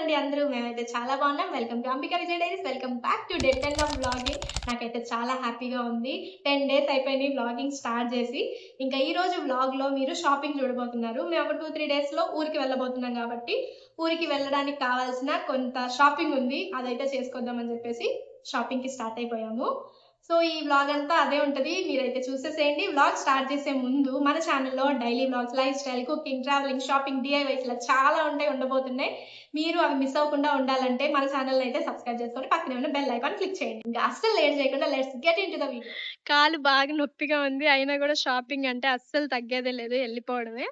అండి అందరూ? మేమైతే చాలా బాగున్నాం. Welcome to Ambika Vijay diaries. Welcome back to day 10 of vlogging. నాకైతే చాలా హ్యాపీగా ఉంది. 10 డేస్ అయిపోయింది వ్లాగింగ్ స్టార్ట్ చేసి. ఇంకా ఈ రోజు వ్లాగ్‌లో మీరు షాపింగ్ చూడబోతున్నారు. మేము ఒక 2, 3 డేస్‌లో ఊరికి వెళ్ళబోతున్నాం కాబట్టి, ఊరికి వెళ్ళడానికి కావాల్సిన కొంత షాపింగ్ ఉంది. అదైతే చేసుకొద్దామని చెప్పేసి షాపింగ్‌కి స్టార్ట్ అయిపోయాము. సో, ఈ వ్లాగ్ అంతా అదే ఉంటది. మీరైతే చూసేసేయండి. వ్లాగ్ స్టార్ట్ చేసే ముందు మన ఛానెల్‌లో daily vlogs, lifestyle, cooking, travelling, shopping, DIYs ఇలా చాలా ఉండబోతున్నాయి. మీరు అవి మిస్ అవ్వకుండా ఉండాలంటే మన ఛానెల్‌ని అయితే సబ్స్క్రైబ్ చేసుకొని పక్కనే ఉన్న బెల్ ఐకాన్ క్లిక్ చేయండి. ఇంకా అస్సలు లేట్ చేయకుండా let's get into the video. కాలు బాగా నొప్పిగా ఉంది. అయినా కూడా షాపింగ్ అంటే అస్సలు తగ్గేదే లేదు. ఎళ్ళిపోవడమే.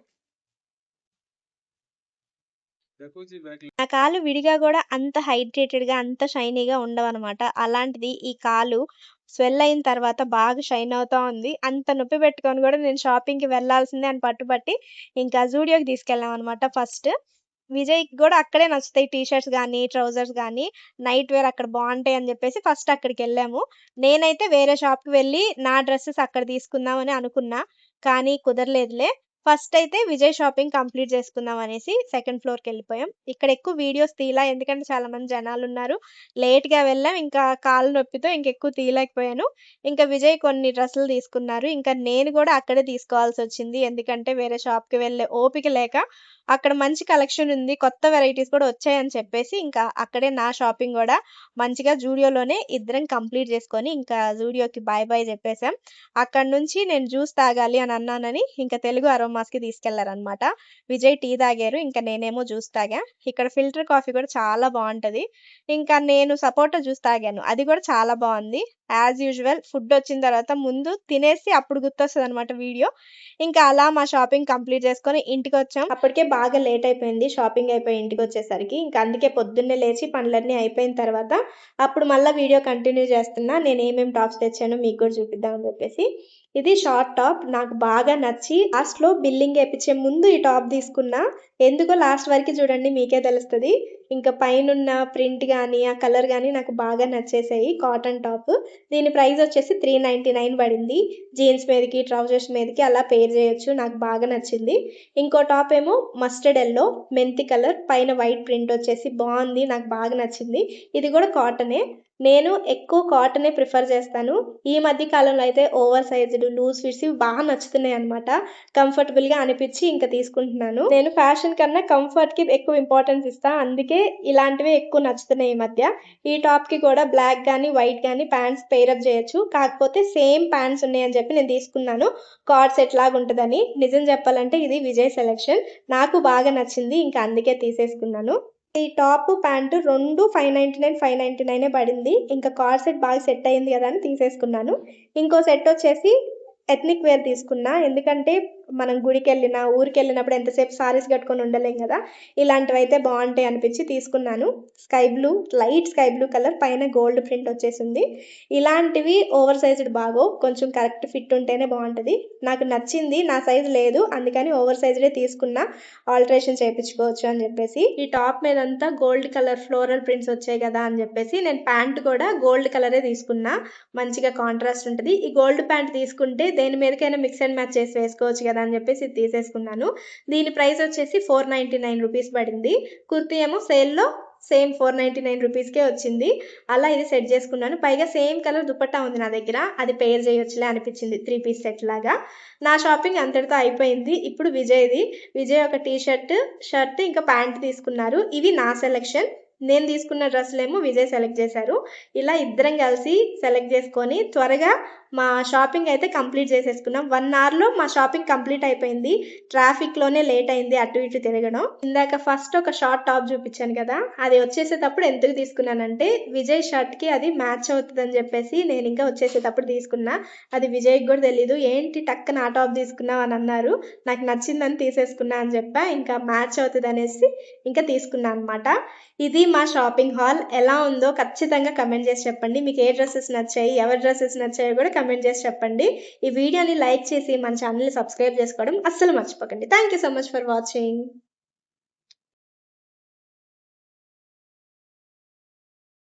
నా కాళ్ళు విడిగా గూడా అంత హైడ్రేటెడ్‌గా, అంత షైనీగా ఉండవనమాట. అలాంటిది ఈ కాలు స్వెల్ అయిన తర్వాత బాగా షైన్ అవుతా ఉంది. అంత నొప్పి పెట్టుకొని గూడా నేను షాపింగ్‌కి వెళ్ళాల్సిందే అని పట్టుబట్టి ఇంకా జూడియోకి తీసుకెళ్ళామనమాట ఫస్ట్. విజయ్‌కి గూడా అక్కడే నచ్చుతాయి టీ షర్ట్స్ గానీ, ట్రౌజర్స్ గానీ, నైట్ వేర్ అక్కడ బావుంటాయని జెప్పేసి ఫస్ట్ అక్కడికెళ్ళాము. నేనైతే వేరే షాప్‌కి వెళ్ళి నా డ్రెసెస్ అక్కడ తీసుకుందామని అనుకున్నా. కానీ కుదరలేదులే. ఫస్ట్ అయితే విజయ్ షాపింగ్ కంప్లీట్ చేసుకుందాం అనేసి సెకండ్ ఫ్లోర్‌కెళ్ళిపోయాం. ఇక్కడ ఎక్కువ వీడియోస్ తీయలా ఎందుకంటే చాలా మంది జనాలున్నారు. లేట్‌గా వెళ్ళాం. ఇంకా కాళ్ళు నొప్పితో ఇంకెక్కువ తీయలేకపోయాను. ఇంకా విజయ్ కొన్ని డ్రెస్సులు తీసుకున్నారు. ఇంకా నేను గూడా అక్కడే తీసుకోవాల్సొచ్చింది. ఎందుకంటే వేరే షాప్‌కి వెళ్ళే ఓపిక లేక అక్కడ మంచి కలెక్షన్ ఉంది. కొత్త వెరైటీస్ కూడా వచ్చాయని చెప్పేసి ఇంకా అక్కడే నా షాపింగ్ గూడా మంచిగా జూడియోలోనే ఇద్దరం కంప్లీట్ చేసుకొని ఇంకా జూడియోకి బాయ్ బాయ్ చెప్పేసాం. అక్కడి నుంచి నేను జ్యూస్ తాగాలి అని అన్నానని ఇంకా తెలుగు అరోమాస్‌కి తీసుకెళ్లారనమాట. విజయ్ టీ తాగారు. ఇంకా నేనేమో జ్యూస్ తాగా. ఇక్కడ ఫిల్టర్ కాఫీ కూడా చాలా బావుంటది. ఇంకా నేను సపోటా జ్యూస్ తాగాను. అది కూడా చాలా బావుంది. యాజ్ యూజువల్ ఫుడొచ్చిన తర్వాత ముందు తినేసి అప్పుడు గుర్తొస్తదనమాట వీడియో. ఇంకా అలా మా షాపింగ్ కంప్లీట్ చేసుకొని ఇంటికొచ్చాం. అప్పటికే బాగా లేట్ అయిపోయింది షాపింగ్ అయిపోయి ఇంటికొచ్చేసరికి. ఇంకా అందుకే పొద్దున్నే లేచి పనులన్నీ అయిపోయిన తర్వాత అప్పుడు మళ్ళా వీడియో కంటిన్యూ చేస్తున్నా. నేనేమేం టాప్స్ తెచ్చానో మీకు కూడా చూపిద్దాం అని చెప్పేసి. ఇది షార్ట్ టాప్. నాకు బాగా నచ్చి లాస్ట్‌లో బిల్లింగ్ ఏపిచ్చే ముందు ఈ టాప్ తీసుకున్నా. ఎందుకో లాస్ట్ వరకి చూడండి మీకే తెలుస్తది. ఇంకా పైనున్న ప్రింట్ గాని, ఆ కలర్ గాని నాకు బాగా నచ్చేసాయి. Cotton top. దీని ప్రైస్ వచ్చేసి 399 పడింది. జీన్స్ మీదకి, ట్రౌజర్స్ మీదకి అలా పేర్ చేయొచ్చు. నాకు బాగా నచ్చింది. ఇంకో టాప్ ఏమో మస్టర్డ్ యెల్లో, మెంతి కలర్, పైన వైట్ ప్రింట్ వచ్చేసి బావుంది. నాకు బాగా నచ్చింది. ఇది కూడా కాటనే. నేను ఎక్కువ కాటనే ప్రిఫర్ చేస్తాను. ఈ మధ్య కాలంలో అయితే ఓవర్ సైజ్డ్, లూజ్ ఫిట్స్ ఇవి బాగా నచ్చుతున్నాయన్నమాట. కంఫర్టబుల్‌గా అనిపిచ్చి ఇంక తీసుకుంటున్నాను. నేను ఫ్యాషన్ కన్నా కంఫర్ట్‌కి ఎక్కువ ఇంపార్టెన్స్ ఇస్తా. అందుకే ఇలాంటివే ఎక్కువ నచ్చుతున్నాయి ఈ మధ్య. ఈ టాప్‌కి కూడా బ్లాక్ గానీ, వైట్ గానీ ప్యాంట్స్ పెయిర్ అప్ చేయొచ్చు. కాకపోతే సేమ్ ప్యాంట్స్ ఉన్నాయని చెప్పి నేను తీసుకున్నాను. కార్డ్ సెట్ లాగుంటదని. నిజం చెప్పాలంటే ఇది విజయ్ సెలక్షన్. నాకు బాగా నచ్చింది. ఇంక అందుకే తీసేసుకున్నాను. ఈ టాపు, ప్యాంటు 2 599, 599 పడింది. ఇంకా కార్డ్ సెట్ బాగా సెట్ అయింది గదా అని తీసేసుకున్నాను. ఇంకో సెట్ వచ్చేసి ఎథ్నిక్ వేర్ తీసుకున్నా. ఎందుకంటే మనం గుడికెళ్ళినా, ఊరికెళ్ళినప్పుడు ఎంతసేపు సారీస్ కట్టుకొని ఉండలేం గదా! ఇలాంటివైతే బావుంటాయి అనిపిచ్చి తీసుకున్నాను. లైట్ స్కై బ్లూ కలర్ పైన గోల్డ్ ప్రింట్ వచ్చేసింది. ఇలాంటివి ఓవర్ సైజ్డ్ బాగోవు. కొంచెం కరెక్ట్ ఫిట్ ఉంటేనే బావుంటది. నాకు నచ్చింది. నా సైజ్ లేదు. అందుకని ఓవర్ సైజ్‌డే తీసుకున్నా. ఆల్టరేషన్ చేపించుకోవచ్చు అని చెప్పేసి. ఈ టాప్ మీదంతా గోల్డ్ కలర్ ఫ్లోరల్ ప్రింట్స్ వచ్చాయి కదా అని చెప్పేసి నేను ప్యాంట్ కూడా గోల్డ్ కలరే తీసుకున్నా. మంచిగా కాంట్రాస్ట్ ఉంటది. ఈ గోల్డ్ ప్యాంట్ తీసుకుంటే దేని మీదకైనా మిక్స్ అండ్ మ్యాచ్ చేసి వేసుకోవచ్చు కదా అని చెప్పేసి ఇది తీసేసుకున్నాను. దీని ప్రైస్ వచ్చేసి 499 రూపీస్ పడింది. కుర్తీ ఏమో సేల్‌లో సేమ్ 499 రూపీస్‌కే వచ్చింది. అలా ఇది సెట్ చేసుకున్నాను. పైగా సేమ్ కలర్ దుపట్టా ఉంది నా దగ్గర. అది పెయిర్ చేయొచ్చులే అనిపించింది 3 పీస్ సెట్ లాగా. నా షాపింగ్ అంతటితో అయిపోయింది. ఇప్పుడు విజయ్‌ది. విజయ్ ఒక టీ షర్ట్ ఇంకా ప్యాంట్ తీసుకున్నారు. ఇవి నా సెలక్షన్. నేను తీసుకున్న డ్రెస్సులేమో విజయ్ సెలెక్ట్ చేశారు. ఇలా ఇద్దరం కలిసి సెలెక్ట్ చేసుకొని త్వరగా మా షాపింగ్ అయితే కంప్లీట్ చేసేసుకున్నాం. 1 అవర్‌లో మా షాపింగ్ కంప్లీట్ అయిపోయింది. ట్రాఫిక్‌లోనే లేట్ అయింది అటు ఇటు తిరగడం. ఇందాక ఫస్ట్ ఒక షార్ట్ టాప్ చూపించాను కదా! అది వచ్చేసేటప్పుడు ఎందుకు తీసుకున్నానంటే విజయ్ షర్ట్‌కి అది మ్యాచ్ అవుతదని చెప్పేసి నేను ఇంకా వచ్చేసేటప్పుడు తీసుకున్నా. అది విజయ్‌కి కూడా తెలీదు. ఏంటి టక్కన ఆ టాప్ తీసుకున్నావు అని అన్నారు. నాకు నచ్చిందని తీసేసుకున్నా అని చెప్పా. ఇంకా మ్యాచ్ అవుతదనేసి ఇంకా తీసుకున్నా అనమాట. ఇది మా షాపింగ్ హాల్. ఎలా ఉందో ఖచ్చితంగా కమెంట్ చేసి చెప్పండి. మీకు ఏ డ్రెసెస్ నచ్చాయి? ఎవరి డ్రెసెస్ నచ్చాయో కూడా కమెంట్ చేసి చెప్పండి. ఈ వీడియోని లైక్ చేసి మన ఛానల్‌ని సబ్స్క్రైబ్ చేసుకోవడం అస్సలు మర్చిపోకండి. Thank you so much for watching.